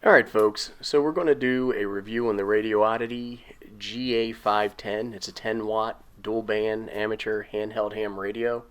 Alright folks, so we're going to do a review on the Radioddity GA-510. It's a 10 watt dual band amateur handheld ham radio.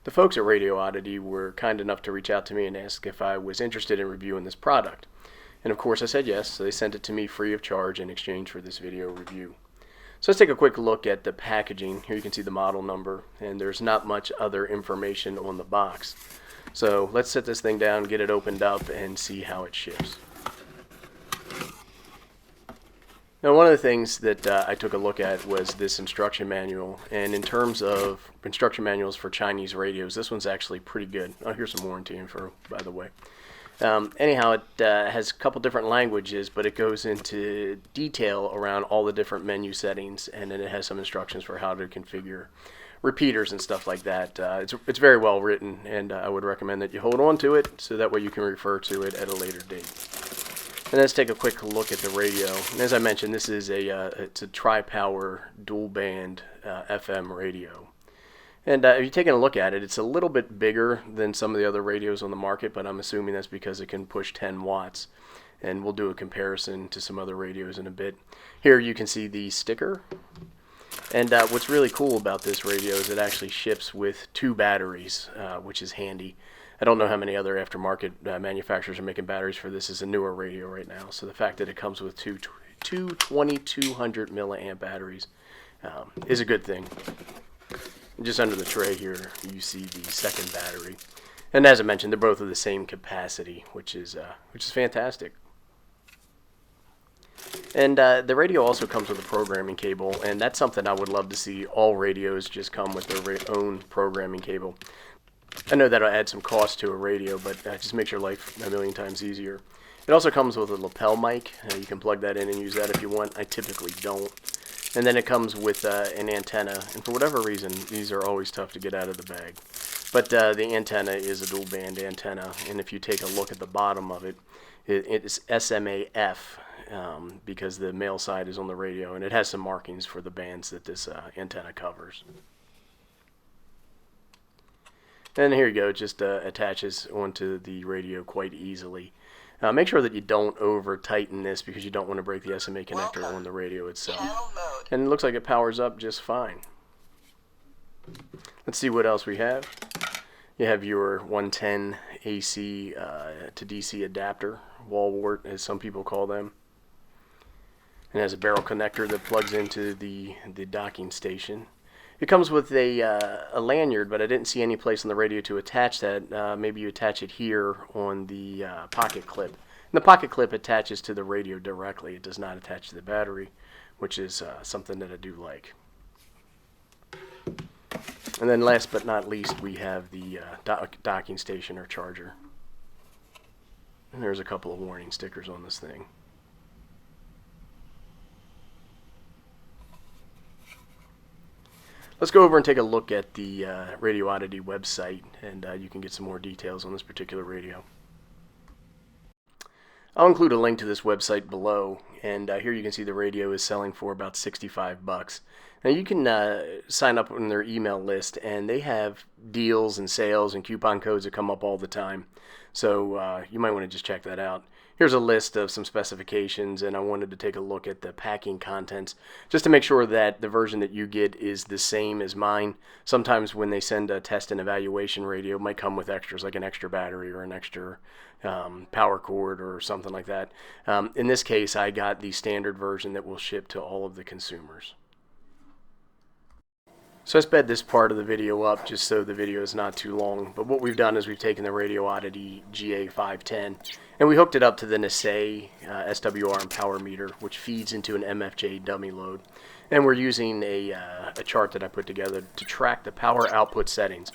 The folks at Radioddity were kind enough to reach out to me and ask if I was interested in reviewing this product. And of course I said yes, so they sent it to me free of charge in exchange for this video review. So let's take a quick look at the packaging. Here you can see the model number, and there's not much other information on the box. So let's set this thing down, get it opened up, and see how it ships. Now, one of the things that I took a look at was this instruction manual, and in terms of instruction manuals for Chinese radios, this one's actually pretty good. Oh, here's some warranty info, by the way. Anyhow, it has a couple different languages, but it goes into detail around all the different menu settings, and then it has some instructions for how to configure repeaters and stuff like that. It's very well written, and I would recommend that you hold on to it so that way you can refer to it at a later date. And let's take a quick look at the radio. And as I mentioned, this is it's a tri-power dual band FM radio. And if you're taking a look at it, it's a little bit bigger than some of the other radios on the market, but I'm assuming that's because it can push 10 watts. And we'll do a comparison to some other radios in a bit. Here you can see the sticker. And what's really cool about this radio is it actually ships with 2 batteries, which is handy. I don't know how many other aftermarket manufacturers are making batteries for this. Is a newer radio right now. So the fact that it comes with two 2200 milliamp batteries is a good thing. Just under the tray here, you see the second battery. And as I mentioned, they're both of the same capacity, which is fantastic. And the radio also comes with a programming cable, and that's something I would love to see all radios just come with their own programming cable. I know that'll add some cost to a radio, but just makes your life a million times easier. It also comes with a lapel mic. You can plug that in and use that if you want. I typically don't. And then it comes with an antenna, and for whatever reason, these are always tough to get out of the bag. But the antenna is a dual band antenna, and if you take a look at the bottom of it, it's SMAF, because the male side is on the radio, and it has some markings for the bands that this antenna covers. And here you go, it just attaches onto the radio quite easily. Make sure that you don't over tighten this because you don't want to break the SMA connector on the radio itself. And it looks like it powers up just fine. Let's see what else we have. You have your 110 AC to DC adapter, wall wart as some people call them. And it has a barrel connector that plugs into the docking station. It comes with a lanyard, but I didn't see any place on the radio to attach that. Maybe you attach it here on the pocket clip. And the pocket clip attaches to the radio directly. It does not attach to the battery, which is something that I do like. And then last but not least, we have the docking station or charger. And there's a couple of warning stickers on this thing. Let's go over and take a look at the Radioddity website, and you can get some more details on this particular radio. I'll include a link to this website below, and here you can see the radio is selling for about $65. Now you can sign up on their email list, and they have deals and sales and coupon codes that come up all the time. So you might want to just check that out. Here's a list of some specifications, and I wanted to take a look at the packing contents just to make sure that the version that you get is the same as mine. Sometimes when they send a test and evaluation radio, it might come with extras like an extra battery or an extra power cord or something like that. In this case, I got the standard version that will ship to all of the consumers. So I sped this part of the video up just so the video is not too long. But what we've done is we've taken the Radioddity GA-510 and we hooked it up to the Nisei SWR and power meter, which feeds into an MFJ dummy load. And we're using a chart that I put together to track the power output settings.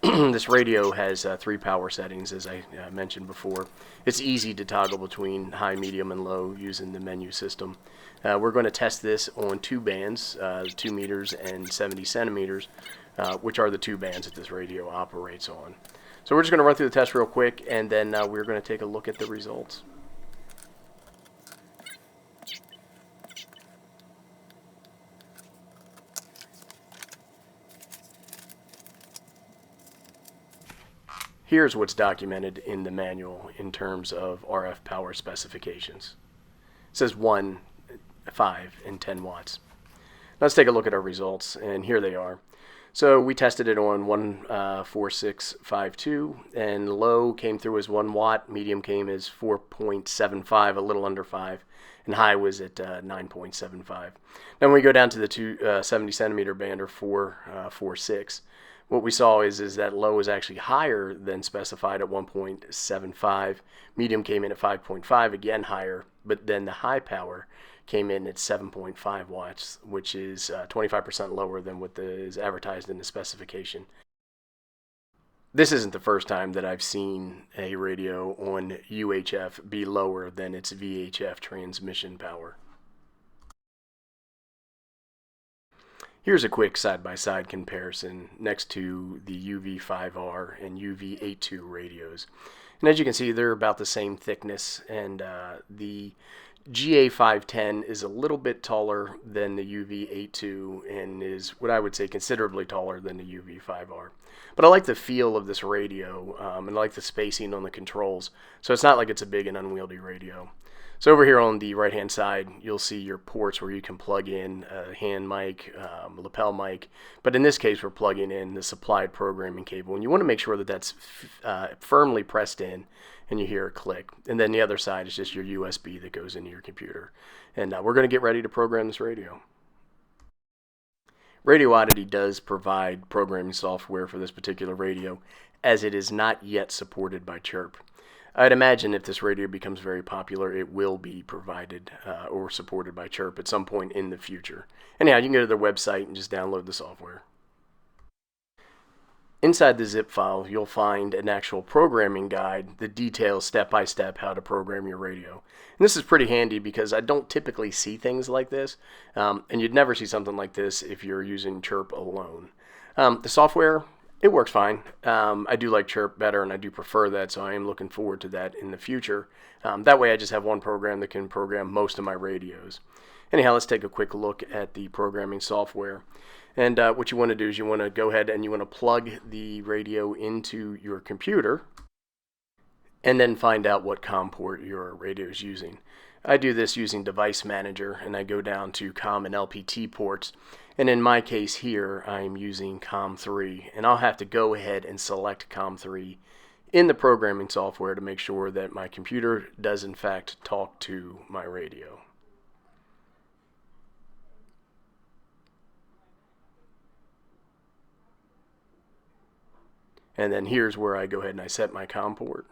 This radio has 3 power settings, as I mentioned before. It's easy to toggle between high, medium, and low using the menu system. We're going to test this on 2 bands, 2 meters and 70 centimeters, which are the 2 bands that this radio operates on. So we're just going to run through the test real quick, and then we're going to take a look at the results. Here's what's documented in the manual in terms of RF power specifications. It says 1, 5, and 10 watts. Let's take a look at our results, and here they are. So we tested it on 14652, and low came through as 1 watt, medium came as 4.75, a little under 5, and high was at 9.75. Then we go down to the 270 centimeter band, or 446. What we saw is that low is actually higher than specified at 1.75. Medium came in at 5.5, again higher, but then the high power came in at 7.5 watts, which is 25% lower than what is advertised in the specification. This isn't the first time that I've seen a radio on UHF be lower than its VHF transmission power. Here's a quick side-by-side comparison next to the UV5R and UV82 radios. And as you can see, they're about the same thickness, and the GA-510 is a little bit taller than the UV82 and is what I would say considerably taller than the UV5R. But I like the feel of this radio, and I like the spacing on the controls, so it's not like it's a big and unwieldy radio. So over here on the right hand side, you'll see your ports where you can plug in a hand mic, lapel mic, but in this case we're plugging in the supplied programming cable, and you want to make sure that that's firmly pressed in and you hear a click. And then the other side is just your USB that goes into your computer. And we're going to get ready to program this radio. Radioddity does provide programming software for this particular radio, as it is not yet supported by Chirp. I'd imagine if this radio becomes very popular, it will be provided or supported by Chirp at some point in the future. Anyhow, you can go to their website and just download the software. Inside the zip file, you'll find an actual programming guide that details step-by-step how to program your radio. And this is pretty handy because I don't typically see things like this, and you'd never see something like this if you're using Chirp alone. The software, it works fine. I do like Chirp better, and I do prefer that, so I am looking forward to that in the future. That way I just have one program that can program most of my radios. Anyhow, let's take a quick look at the programming software. And what you want to do is you want to go ahead and you want to plug the radio into your computer and then find out what COM port your radio is using. I do this using Device Manager, and I go down to COM and LPT ports. And in my case here, I'm using COM3, and I'll have to go ahead and select COM3 in the programming software to make sure that my computer does in fact talk to my radio. And then here's where I go ahead and I set my COM port.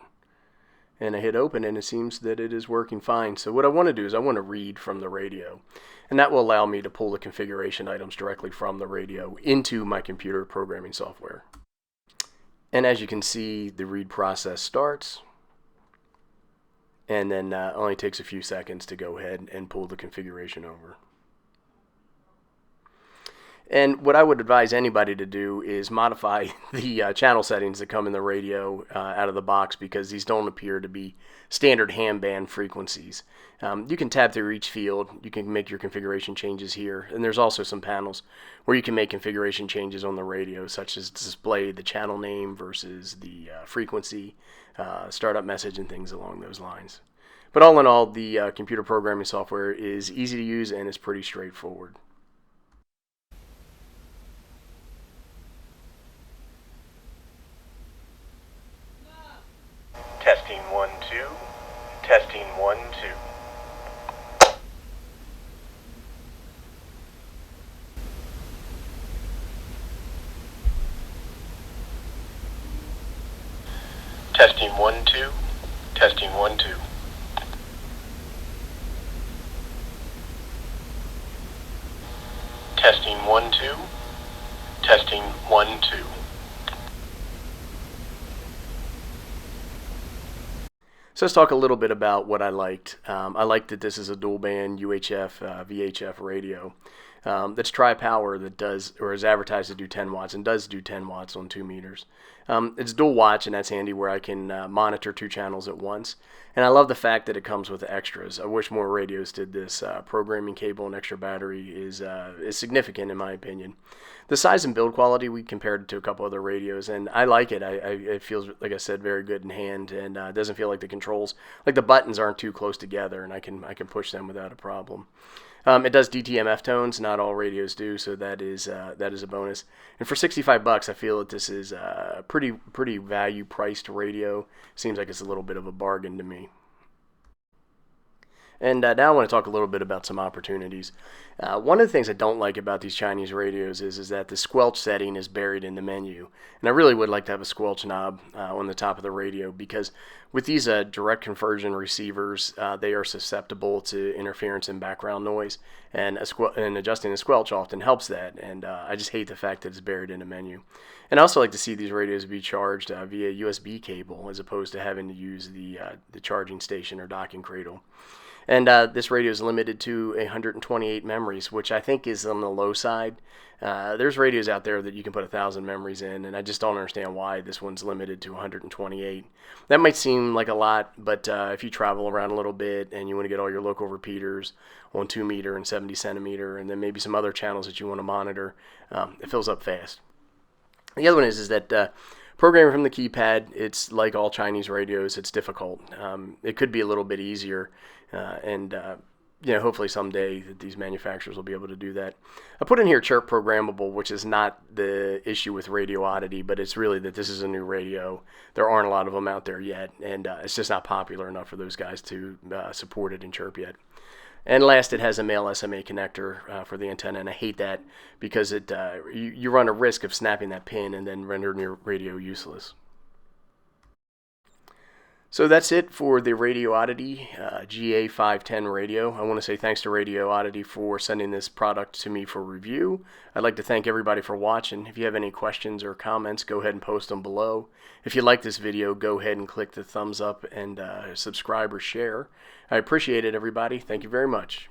And I hit open, and it seems that it is working fine. So what I want to do is I want to read from the radio. And that will allow me to pull the configuration items directly from the radio into my computer programming software. And as you can see, the read process starts. And then only takes a few seconds to go ahead and pull the configuration over. And what I would advise anybody to do is modify the channel settings that come in the radio out of the box, because these don't appear to be standard ham band frequencies. You can tab through each field. You can make your configuration changes here. And there's also some panels where you can make configuration changes on the radio, such as display the channel name versus the frequency, startup message, and things along those lines. But all in all, the computer programming software is easy to use and is pretty straightforward. Testing 1 2. Testing 1 2. Testing 1 2. Testing 1 2. Testing 1 2. Testing 1 2. So let's talk a little bit about what I liked. I liked that this is a dual band UHF, VHF radio. that's tri-power that does, or is advertised to do 10 watts and does do 10 watts on 2 meters. It's dual watch, and that's handy where I can monitor 2 channels at once. And I love the fact that it comes with extras. I wish more radios did this. Programming cable and extra battery is significant in my opinion. The size and build quality, we compared it to a couple other radios, and I like it. It feels, like I said, very good in hand, and it doesn't feel like the controls, like the buttons aren't too close together, and I can push them without a problem. It does DTMF tones. Not all radios do, so that is a bonus. And for $65, I feel that this is a pretty value priced radio. Seems like it's a little bit of a bargain to me. And now I want to talk a little bit about some opportunities. One of the things I don't like about these Chinese radios is that the squelch setting is buried in the menu. And I really would like to have a squelch knob on the top of the radio, because with these direct conversion receivers, they are susceptible to interference and background noise. And adjusting the squelch often helps that. And I just hate the fact that it's buried in the menu. And I also like to see these radios be charged via USB cable, as opposed to having to use the charging station or docking cradle. And this radio is limited to 128 memories, which I think is on the low side. There's radios out there that you can put 1,000 memories in, and I just don't understand why this one's limited to 128. That might seem like a lot, but if you travel around a little bit and you want to get all your local repeaters on 2 meter and 70 centimeter, and then maybe some other channels that you want to monitor, it fills up fast. The other one is that programming from the keypad, it's like all Chinese radios, it's difficult. It could be a little bit easier, and hopefully someday that these manufacturers will be able to do that. I put in here chirp programmable, which is not the issue with Radioddity, but it's really that this is a new radio. There aren't a lot of them out there yet, and it's just not popular enough for those guys to support it in chirp yet. And last, it has a male SMA connector for the antenna, and I hate that because you run a risk of snapping that pin and then rendering your radio useless. So that's it for the Radioddity GA-510 radio. I want to say thanks to Radioddity for sending this product to me for review. I'd like to thank everybody for watching. If you have any questions or comments, go ahead and post them below. If you like this video, go ahead and click the thumbs up and subscribe or share. I appreciate it, everybody. Thank you very much.